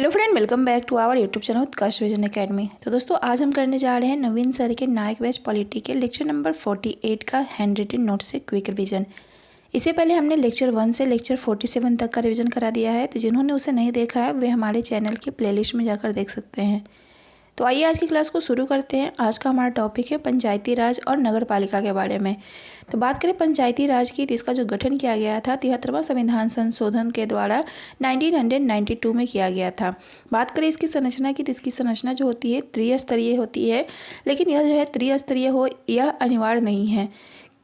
Hello friend, welcome back to our YouTube channel Utkarsh Vision Academy. तो दोस्तों, आज हम करने जा रहे हैं नवीन सर के नायक बैच पॉलिटी के लेक्चर नंबर 48 का हैंड रिटन नोट से क्विक रिवीजन। इससे पहले हमने लेक्चर 1 से लेक्चर 47 तक का रिवीजन करा दिया है, तो जिन्होंने उसे नहीं देखा है वे हमारे चैनल के प्लेलिस्ट में जाकर देख सकते हैं। तो आइए आज की क्लास को शुरू करते हैं। आज का हमारा टॉपिक है पंचायती राज और नगर पालिका के बारे में। तो बात करें पंचायती राज की, तो इसका जो गठन किया गया था 73वां संविधान संशोधन के द्वारा 1992 में किया गया था। बात करें इसकी संरचना की, तो इसकी संरचना जो होती है त्रिस्तरीय होती है, लेकिन यह जो है त्रिस्तरीय हो यह अनिवार्य नहीं है,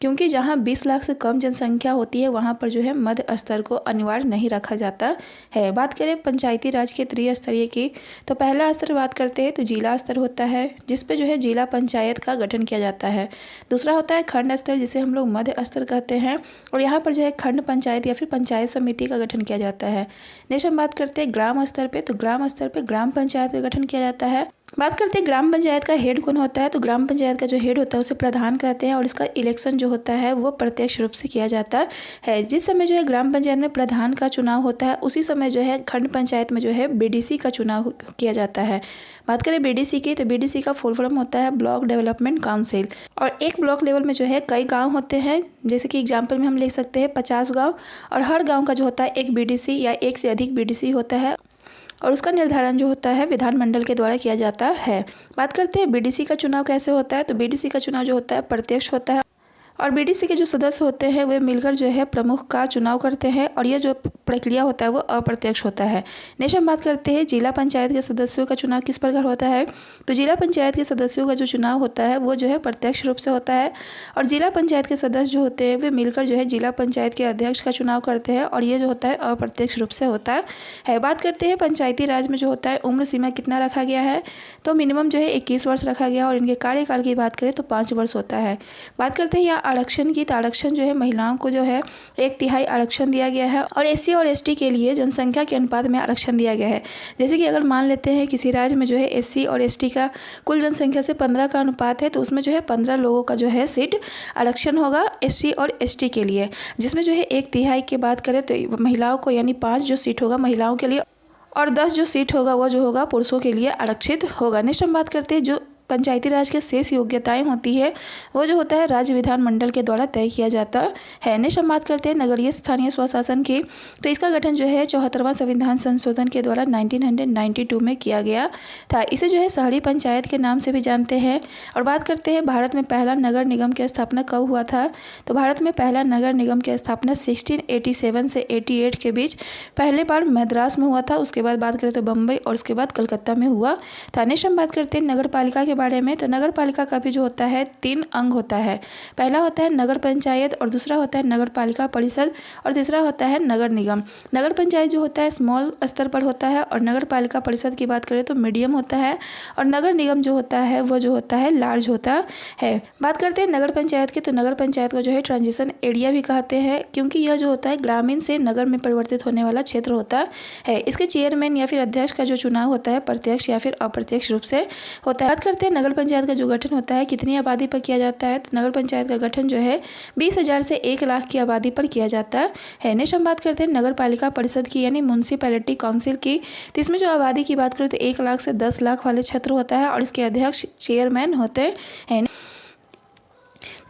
क्योंकि जहाँ 20 लाख से कम जनसंख्या होती है वहाँ पर जो है मध्य स्तर को अनिवार्य नहीं रखा जाता है। बात करें पंचायती राज के त्रिस्तरीय की, तो पहला स्तर बात करते हैं तो जिला स्तर होता है, जिस पे जो है जिला पंचायत का गठन किया जाता है। दूसरा होता है खंड स्तर, जिसे हम लोग मध्य स्तर कहते हैं, और यहाँ पर जो है खंड पंचायत या फिर पंचायत समिति का गठन किया जाता है। नेक्स्ट हम बात करते हैं ग्राम स्तर पे, तो ग्राम स्तर पे ग्राम पंचायत का गठन किया जाता है। बात करते हैं ग्राम पंचायत का हेड कौन होता है, तो ग्राम पंचायत का जो हेड होता है उसे प्रधान कहते हैं, और इसका इलेक्शन जो होता है वो प्रत्यक्ष रूप से किया जाता है। जिस समय जो है ग्राम पंचायत में प्रधान का चुनाव होता है, उसी समय जो है खंड पंचायत में जो है बीडीसी का चुनाव किया जाता है। बात करें बीडीसी की, तो बीडीसी का फुल फॉर्म होता है ब्लॉक डेवलपमेंट काउंसिल, और एक ब्लॉक लेवल में जो है कई गाँव होते हैं। जैसे कि एग्जाम्पल में हम लिख सकते हैं 50 गाँव, और हर गाँव का जो होता है एक बीडीसी या एक से अधिक बीडीसी होता है, और उसका निर्धारण जो होता है विधानमंडल के द्वारा किया जाता है। बात करते हैं बीडीसी का चुनाव कैसे होता है, तो बीडीसी का चुनाव जो होता है प्रत्यक्ष होता है, और बीडीसी के जो सदस्य होते हैं वे मिलकर जो है प्रमुख का चुनाव करते हैं, और यह जो प्रक्रिया होता है वो अप्रत्यक्ष होता है। नेक्स्ट हम बात करते हैं जिला पंचायत के सदस्यों का चुनाव किस प्रकार होता है, तो जिला पंचायत के सदस्यों का जो चुनाव होता है वो जो है प्रत्यक्ष रूप से होता है, और जिला पंचायत के सदस्य जो होते हैं वे मिलकर जो है जिला पंचायत के अध्यक्ष का चुनाव करते हैं, और ये जो होता है अप्रत्यक्ष रूप से होता है। बात करते हैं पंचायती राज में जो होता है उम्र सीमा कितना रखा गया है, तो मिनिमम जो है 21 वर्ष रखा गया, और इनके कार्यकाल की बात करें तो 5 वर्ष होता है। बात करते हैं यहाँ आरक्षण की, तो आरक्षण जो है महिलाओं को जो है 1/3 आरक्षण दिया गया है, और एससी और एसटी के लिए जनसंख्या के अनुपात में आरक्षण दिया गया है। जैसे कि अगर मान लेते हैं किसी राज्य में जो है एससी और एसटी का कुल जनसंख्या से 15 का अनुपात है, तो उसमें जो है 15 लोगों का जो है सीट आरक्षण होगा एससी और एसटी के लिए, जिसमें जो है 1/3 की बात करें तो महिलाओं को यानी 5 जो सीट होगा महिलाओं के लिए, और 10 जो सीट होगा वो जो होगा पुरुषों के लिए आरक्षित होगा। नेक्स्ट हम बात करते हैं जो पंचायती राज के शेष योग्यताएं होती है वो जो होता है राज्य विधानमंडल के द्वारा तय किया जाता है। नेक्स्ट हम बात करते हैं नगरीय स्थानीय स्वशासन की, तो इसका गठन जो है 74वां संविधान संशोधन के द्वारा 1992 में किया गया था। इसे जो है शहरी पंचायत के नाम से भी जानते हैं। और बात करते हैं भारत में पहला नगर निगम की स्थापना कब हुआ था, तो भारत में पहला नगर निगम की स्थापना 1687 से 88 के बीच पहले बार मद्रास में हुआ था। उसके बाद बात करें तो बम्बई, और उसके बाद कलकत्ता में हुआ था। नेक्स्ट हम बात करते हैं नगर पालिका के बारे में, तो नगर पालिका का भी जो होता है 3 अंग होता है। पहला होता है नगर पंचायत, और दूसरा होता है नगर पालिका परिषद, और तीसरा होता है नगर निगम। नगर पंचायत जो होता है स्मॉल स्तर पर होता है, और नगर पालिका परिषद की बात करें तो मीडियम होता है, और नगर निगम जो होता है वो जो होता है लार्ज होता है। बात करते हैं नगर पंचायत की, तो नगर पंचायत को जो है ट्रांजिशन एरिया भी कहते हैं, क्योंकि यह जो होता है ग्रामीण से नगर में परिवर्तित होने वाला क्षेत्र होता है। इसके चेयरमैन या फिर अध्यक्ष का जो चुनाव होता है प्रत्यक्ष या फिर अप्रत्यक्ष रूप से होता है। बात करते हैं नगर पंचायत का जो गठन होता है कितनी आबादी पर किया जाता है, तो नगर पंचायत का गठन जो है 20,000 से 1 लाख की आबादी पर किया जाता है। नेक्स्ट हम बात करते हैं नगर पालिका परिषद की, यानी म्युनिसिपैलिटी काउंसिल की, तो इसमें जो आबादी की बात करें तो 1 लाख से 10 लाख वाले क्षेत्र होता है, और इसके अध्यक्ष चेयरमैन होते हैं।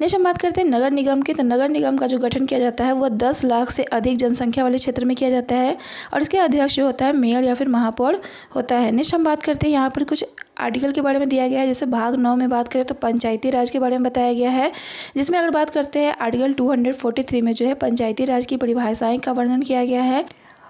नेक्स्ट हम बात करते हैं नगर निगम की, तो नगर निगम का जो गठन किया जाता है वह 10 लाख से अधिक जनसंख्या वाले क्षेत्र में किया जाता है, और इसके अध्यक्ष जो होता है मेयर या फिर महापौर होता है। नेक्स्ट हम बात करते हैं यहाँ पर कुछ आर्टिकल के बारे में दिया गया है। जैसे भाग 9 में बात करें तो पंचायती राज के बारे में बताया गया है, जिसमें अगर बात करते हैं आर्टिकल 243 में जो है पंचायती राज की परिभाषाएं का वर्णन किया गया है।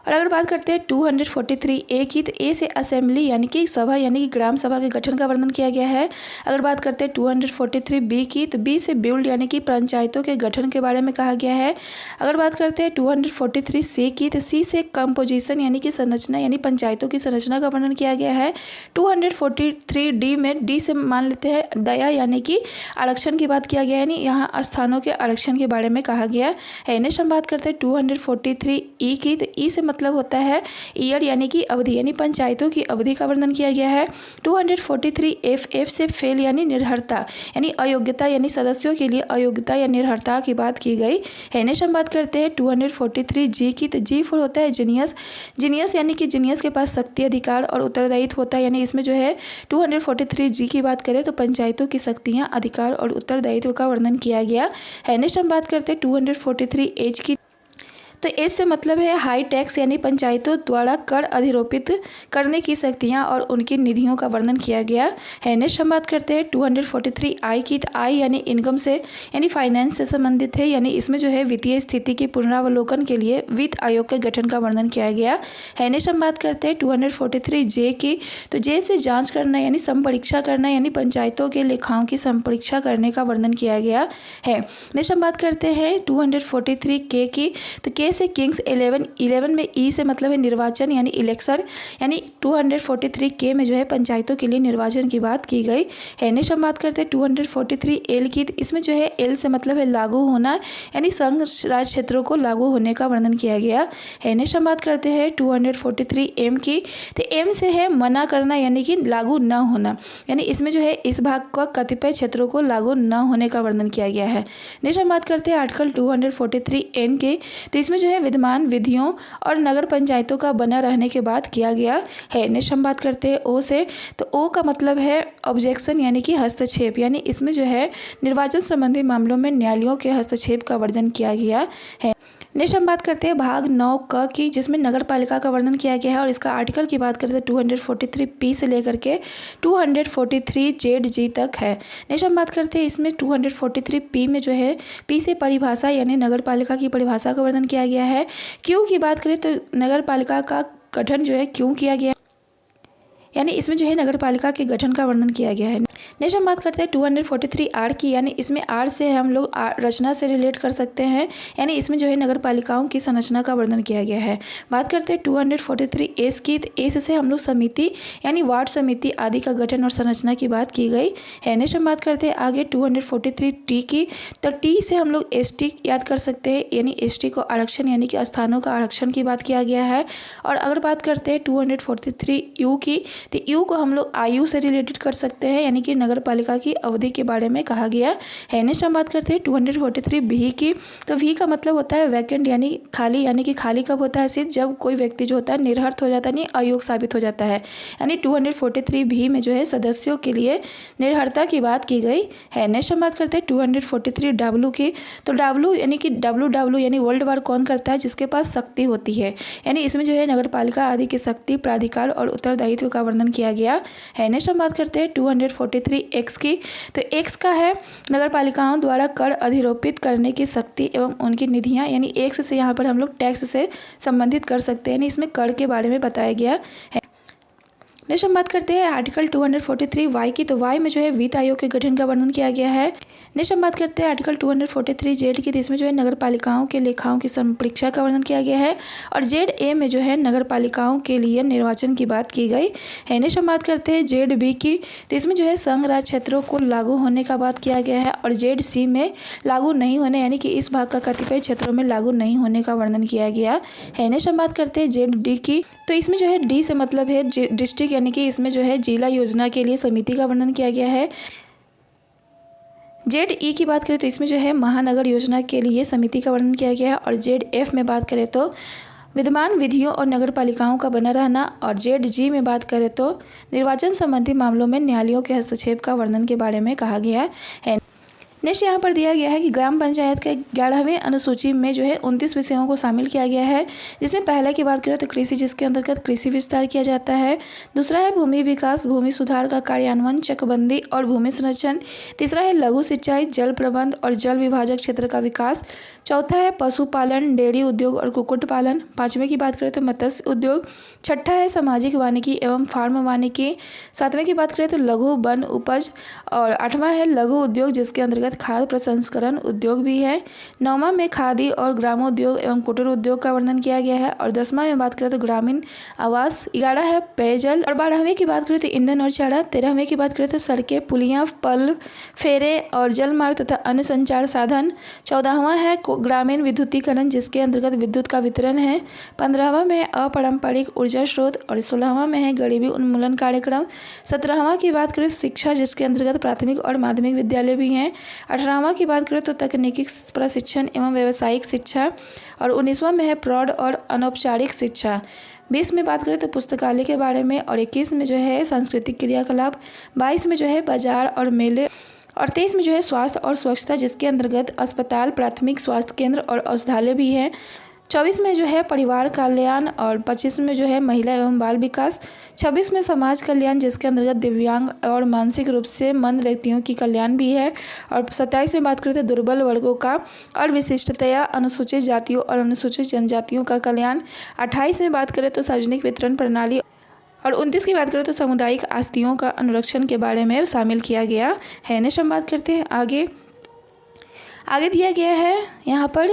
और अगर बात करते हैं 243A की, तो ए से असेंबली यानी कि सभा यानी कि ग्राम सभा के गठन का वर्णन किया गया है। अगर बात करते हैं 243B की, तो बी से बिल्ड यानी कि पंचायतों के गठन के बारे में कहा गया है। अगर बात करते हैं 243C की, तो सी से कंपोजिशन यानी कि संरचना यानी पंचायतों की संरचना का वर्णन किया गया है। 243D में डी से मान लेते हैं दया यानी कि आरक्षण की बात किया गया है, यानी यहाँ स्थानों के आरक्षण के बारे में कहा गया है। नेक्स्ट हम बात करते हैं 243E की, तो ई से मतलब होता है ईयर यानी कि अवधि, यानी पंचायतों की अवधि का वर्णन किया गया है। 243 एफ से फेल यानी निर्हरता यानी अयोग्यता, यानी सदस्यों के लिए अयोग्यता या निर्हरता की बात की गई है। नेक्स्ट हम बात करते हैं 243 जी की। तो जी फॉर होता है जीनियस। जीनियस यानी कि जीनियस के पास शक्ति, अधिकार और उत्तरदायित्व होता है, यानी इसमें जो है 243 जी की बात करें तो पंचायतों की शक्तियाँ, अधिकार और उत्तरदायित्व का वर्णन किया गया है। नेक्स्ट हम बात करते हैं 243 एज की। तो एज से मतलब है हाई टैक्स, यानी पंचायतों द्वारा कर अधिरोपित करने की शक्तियाँ और उनकी निधियों का वर्णन किया गया है। नेक्स्ट हम बात करते हैं 243 आई की। तो आई यानी इनकम से, यानी फाइनेंस से संबंधित है, यानी इसमें जो है वित्तीय स्थिति की पुनरावलोकन के लिए वित्त आयोग के गठन का वर्णन किया गया है। नेक्स्ट हम बात करते हैं 243 जे की। तो जे से जाँच करना यानी संपरीक्षा करना, यानी पंचायतों के लेखाओं की संपरीक्षा करने का वर्णन किया गया है। नेक्स्ट हम बात करते हैं 243 के की। तो के से किंग्स 11 में ई से मतलब है निर्वाचन यानी इलेक्शन, यानी 243 के में जो है पंचायतों के लिए निर्वाचन की बात की गई है। नेक्स्ट हम बात करते हैं 243 एल की। इसमें जो है एल से मतलब है लागू होना, यानी संघ राज्य क्षेत्रों को लागू होने का वर्णन किया गया है। नेक्स्ट हम बात करते हैं 243 एम की। तो एम से है मना करना यानी कि लागू न होना, यानी इसमें जो है इस भाग का कतिपय क्षेत्रों को लागू न होने का वर्णन किया गया है। नेक्स्ट हम बात करते हैं आर्टिकल 243 एन के। तो इसमें जो है विद्यमान विधियों और नगर पंचायतों का बना रहने के बाद किया गया है। नेक्स्ट हम बात करते हैं ओ से। तो ओ का मतलब है ऑब्जेक्शन यानी कि हस्तक्षेप, यानी इसमें जो है निर्वाचन संबंधी मामलों में न्यायालयों के हस्तक्षेप का वर्णन किया गया है। नेक्स्ट हम बात करते हैं भाग 9 क की, जिसमें नगर पालिका का वर्णन किया गया है और इसका आर्टिकल की बात करते हैं 243 पी से लेकर के 243 जेड जी तक है। नेक्स्ट हम बात करते हैं इसमें 243 पी में जो है पी से परिभाषा यानी नगर पालिका की परिभाषा का वर्णन किया गया है। क्यों की बात करें तो नगर पालिका का गठन जो है क्यों किया गया, यानी इसमें जो है नगर पालिका के गठन का वर्णन किया गया है। नेक्स्ट हम बात करते हैं 243 आर की, यानी इसमें आर से हम लोग रचना से रिलेट कर सकते हैं, यानी इसमें जो है नगर पालिकाओं की संरचना का वर्णन किया गया है। बात करते हैं 243 एस की। तो एस से हम लोग समिति यानी वार्ड समिति आदि का गठन और संरचना की बात की गई है। नेक्स्ट हम बात करते हैं आगे 243 टी की। तो टी से हम लोग एसटी याद कर सकते हैं, यानी एसटी को आरक्षण यानी कि स्थानों का आरक्षण की बात किया गया है। और अगर बात करते हैं 243 यू की, तो यू को हम लोग आयु से रिलेटेड कर सकते हैं, यानी कि नगर पालिका की अवधि के बारे में कहा गया है। नेक्स्ट हम बात करते हैं 243 भी की। तो वी का मतलब होता है वैकेंट यानी खाली, यानी कि खाली कब होता है सिर्फ जब कोई व्यक्ति जो होता है निर्हर्त हो जाता है, यानी अयोग्य साबित हो जाता है, यानी 243 भी में जो है सदस्यों के लिए निर्हरता की बात की गई है। नेक्स्ट हम बात करते हैं 243 डब्ल्यू की। तो डब्ल्यू यानी कि डब्ल्यू यानी वर्ल्ड वार कौन करता है, जिसके पास शक्ति होती है, यानी इसमें जो है नगर पालिका आदि की शक्ति, प्राधिकार और उत्तरदायित्व का वर्णन किया गया है। नेक्स्ट हम बात करते हैं 243 एक्स की। तो एक्स का है नगर पालिकाओं द्वारा कर अधिरोपित करने की शक्ति एवं उनकी निधियां, यानी एक्स से यहाँ पर हम लोग टैक्स से संबंधित कर सकते हैं, यानी इसमें कर के बारे में बताया गया है। नेक्स्ट हम बात करते हैं आर्टिकल 243 वाई की। तो वाई में जो है वित्त आयोग के गठन का वर्णन किया गया है। नेक्स्ट हम बात करते हैं आर्टिकल 243 जेड की। इसमें जो है नगर पालिकाओं के लेखाओं की संपरीक्षा का वर्णन किया गया है। और जेड ए में जो है नगर पालिकाओं के लिए निर्वाचन की बात की गई है। नेक्स्ट हम बात करते हैं जेड बी की। तो इसमें जो है संघ राज्य क्षेत्रों को लागू होने का बात किया गया है। और जेड सी में लागू नहीं होने, यानी कि इस भाग का कतिपय क्षेत्रों में लागू नहीं होने का वर्णन किया गया है। नेक्स्ट हम बात करते हैं जेड डी की। तो इसमें जो है डी से मतलब है डिस्ट्रिक्ट, यानी कि इसमें जो है जिला योजना के लिए समिति का वर्णन किया गया है। जेड ई की बात करें तो इसमें जो है महानगर योजना के लिए समिति का वर्णन किया गया है। और जेड एफ में बात करें तो विद्यमान विधियों और नगर पालिकाओं का बना रहना। और जेड जी में बात करें तो निर्वाचन संबंधी मामलों में न्यायालयों के हस्तक्षेप का वर्णन के बारे में कहा गया है। नेक्स्ट यहाँ पर दिया गया है कि ग्राम पंचायत के 11वें अनुसूची में जो है 29 विषयों को शामिल किया गया है, जिसमें पहले की बात करें तो कृषि, जिसके अंतर्गत कृषि विस्तार किया जाता है। दूसरा है भूमि विकास, भूमि सुधार का कार्यान्वयन, चकबंदी और भूमि संरक्षण। तीसरा है लघु सिंचाई, जल प्रबंध और जल विभाजक क्षेत्र का विकास। चौथा है पशुपालन, डेयरी उद्योग और कुक्कुट पालन। पाँचवें की बात करें तो मत्स्य उद्योग। छठा है सामाजिक वानिकी एवं फार्म वानिकी। सातवें की बात करें तो लघु वन उपज। और आठवां है लघु उद्योग, जिसके अंतर्गत अंतर्गत खाद्य प्रसंस्करण उद्योग भी है। 9वां में खादी और ग्रामोद्योग एवं कुटीर उद्योग का वर्णन किया गया है। और 10वां में बात करें तो ग्रामीण आवास। 11 है पेयजल। और 12वें की बात करें तो ईंधन और चारा। 13वें की बात करें तो सड़कें, पुलियां, पल, फेरे और जलमार्ग तथा अन्य संचार साधन। 14वां है ग्रामीण विद्युतीकरण, जिसके अंतर्गत विद्युत का वितरण है। 15वां में अपारंपरिक ऊर्जा स्रोत। और 16वां में है गरीबी उन्मूलन कार्यक्रम। 17वां की बात करें शिक्षा, जिसके अंतर्गत प्राथमिक और माध्यमिक विद्यालय भी हैं। 18वां की बात करें तो तकनीकी प्रशिक्षण एवं व्यावसायिक शिक्षा। और 19वां में है प्रौढ़ और अनौपचारिक शिक्षा। 20 में बात करें तो पुस्तकालय के बारे में। और 21 में जो है सांस्कृतिक क्रियाकलाप। 22 में जो है बाजार और मेले। और 23 में जो है स्वास्थ्य और स्वच्छता, जिसके अंतर्गत अस्पताल, प्राथमिक स्वास्थ्य केंद्र और औषधालय भी है। 24 में जो है परिवार कल्याण। और 25 में जो है महिला एवं बाल विकास। 26 में समाज कल्याण, जिसके अंतर्गत दिव्यांग और मानसिक रूप से मंद व्यक्तियों की कल्याण भी है। और 27 में बात करें तो दुर्बल वर्गों का और विशिष्टतया अनुसूचित जातियों और अनुसूचित जनजातियों का कल्याण। 28 में बात करें तो सार्वजनिक वितरण प्रणाली। और 29 की बात करें तो सामुदायिक आस्तियों का अनुरक्षण के बारे में शामिल किया गया है। नेक्स्ट हम बात करते हैं आगे दिया गया है यहाँ पर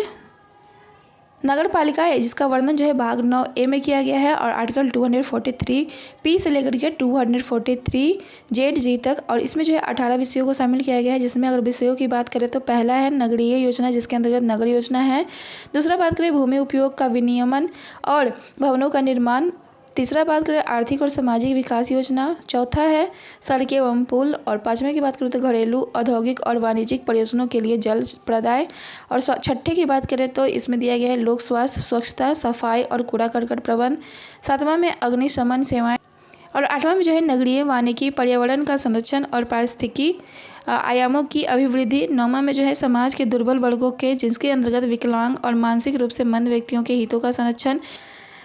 नगर पालिका है, जिसका वर्णन जो है भाग 9A में किया गया है। और आर्टिकल 243 P से लेकर के 243 ZG तक। और इसमें जो है 18 विषयों को शामिल किया गया है, जिसमें अगर विषयों की बात करें तो पहला है नगरीय योजना, जिसके अंतर्गत नगर योजना है। दूसरा बात करें भूमि उपयोग का विनियमन और भवनों का निर्माण। तीसरा बात करें आर्थिक और सामाजिक विकास योजना। चौथा है सड़कें एवं पुल। और 5वें की बात करें तो घरेलू, औद्योगिक और वाणिज्यिक प्रयोजनों के लिए जल प्रदाय। और 6ठे की बात करें तो इसमें दिया गया है लोक स्वास्थ्य, स्वच्छता, सफाई और कूड़ा करकट प्रबंध। 7वां में अग्निशमन सेवाएं। और 8वां में जो है नगरीय वानिकी, पर्यावरण का संरक्षण और पारिस्थितिकी आयामों की अभिवृद्धि। 9वां में जो है समाज के दुर्बल वर्गों के, जिसके अंतर्गत विकलांग और मानसिक रूप से मंद व्यक्तियों के हितों का संरक्षण।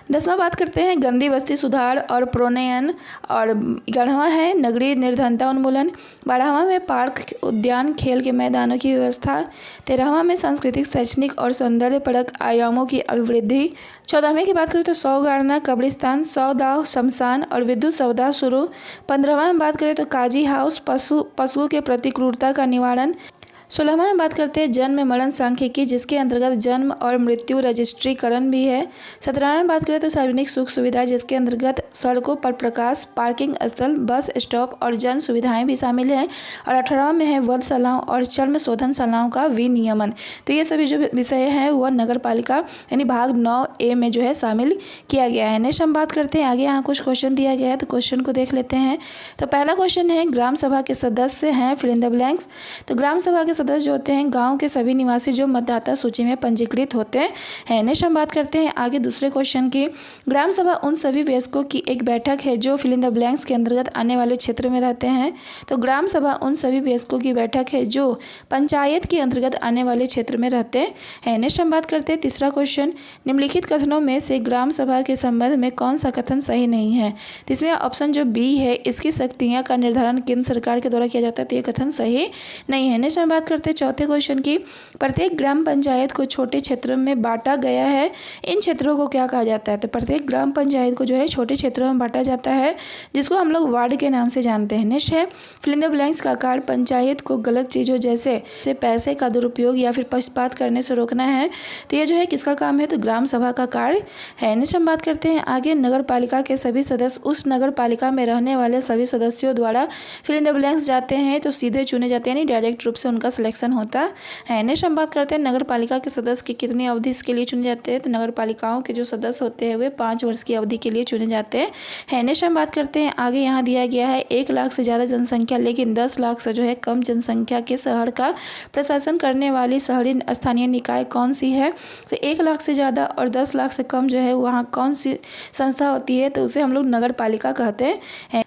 10वां बात करते हैं गंदी बस्ती सुधार और प्रोन्नयन। और 11वां है नगरीय निर्धनता उन्मूलन। 12वां में पार्क, उद्यान, खेल के मैदानों की व्यवस्था। 13वां में सांस्कृतिक, शैक्षणिक और सौंदर्यपरक आयामों की अभिवृद्धि। 14वें की बात करें तो शवगाड़ना, कब्रिस्तान, शवदाह, शमशान और विद्युत शवदाह शुरू। 15वां में बात करें तो काजी हाउस, पशुओं के प्रति क्रूरता का निवारण। 16वां में बात करते हैं जन्म मरण सांख्यिकी, जिसके अंतर्गत जन्म और मृत्यु रजिस्ट्रीकरण भी है। 17वां में बात करें तो सार्वजनिक सुख सुविधा, जिसके अंतर्गत सड़कों पर प्रकाश, पार्किंग स्थल, बस स्टॉप और जन सुविधाएं भी शामिल हैं। और 18वां में है वधशालाओं और चर्म शोधनशालाओं का विनियमन। तो ये सभी जो विषय हैं वह नगर पालिका यानी भाग 9A में जो है शामिल किया गया है। नेक्स्ट हम बात करते हैं आगे, यहाँ कुछ क्वेश्चन दिया गया है तो क्वेश्चन को देख लेते हैं। तो पहला क्वेश्चन है ग्राम सभा के सदस्य हैं फिल इन द ब्लैंक्स। तो ग्राम सभा के सदस्य जो होते हैं गांव के सभी निवासी जो मतदाता सूची में पंजीकृत होते हैं। नेक्स्ट हम बात करते हैं आगे दूसरे क्वेश्चन की। ग्राम सभा उन सभी वयस्कों की एक बैठक है जो फिल इन द ब्लैंक्स के अंतर्गत आने वाले क्षेत्र में रहते हैं। तो ग्राम सभा उन सभी वयस्कों की बैठक है जो पंचायत के अंतर्गत आने वाले क्षेत्र में रहते हैं। नेक्स्ट हम बात करते हैं तीसरा क्वेश्चन, निम्नलिखित कथनों में से ग्राम सभा के संबंध में कौन सा कथन सही नहीं है। तो इसमें ऑप्शन जो बी है, इसकी शक्तियाँ का निर्धारण केंद्र सरकार के द्वारा किया जाता है, तो ये कथन सही नहीं है। नेक्स्ट हम बात करते हैं चौथे क्वेश्चन की, प्रत्येक ग्राम पंचायत को छोटे क्षेत्रों में बांटा गया है, इन क्षेत्रों को क्या कहा जाता है। तो प्रत्येक ग्राम पंचायत को जो है छोटे क्षेत्रों में बांटा जाता है, जिसको हम लोग वार्ड के नाम से जानते हैं। नेक्स्ट है फिल इन द ब्लैंक्स का कार्य पंचायत को गलत चीज़ों जैसे पैसे का दुरुपयोग या फिर पक्षपात करने से रोकना है। तो ये जो है किसका काम है, तो ग्राम सभा का कार्य है। नेक्स्ट हम बात करते हैं आगे, नगर पालिका के सभी सदस्य उस नगर पालिका में रहने वाले सभी सदस्यों द्वारा फिल इन द ब्लैंक्स जाते हैं, तो सीधे चुने जाते हैं, यानी डायरेक्ट रूप से उनका सिलेक्शन होता है। नेक्स्ट हम बात करते हैं नगर पालिका के सदस्य की कितनी अवधि के लिए चुने जाते हैं। तो नगर पालिकाओं के जो सदस्य होते हैं वे 5 वर्ष की अवधि के लिए चुने जाते हैं। नेक्स्ट हम बात करते हैं आगे, यहाँ दिया गया है 1 लाख से ज़्यादा जनसंख्या लेकिन 10 लाख से जो है कम जनसंख्या के शहर का प्रशासन करने वाली शहरी स्थानीय निकाय कौन सी है। तो 1 लाख से ज़्यादा और 10 लाख से कम जो है वहाँ कौन सी संस्था होती है, तो उसे हम लोग नगर पालिका कहते हैं।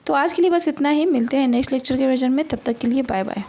तो आज के लिए बस इतना ही, मिलते हैं नेक्स्ट लेक्चर के वर्जन में, तब तक के लिए बाय बाय।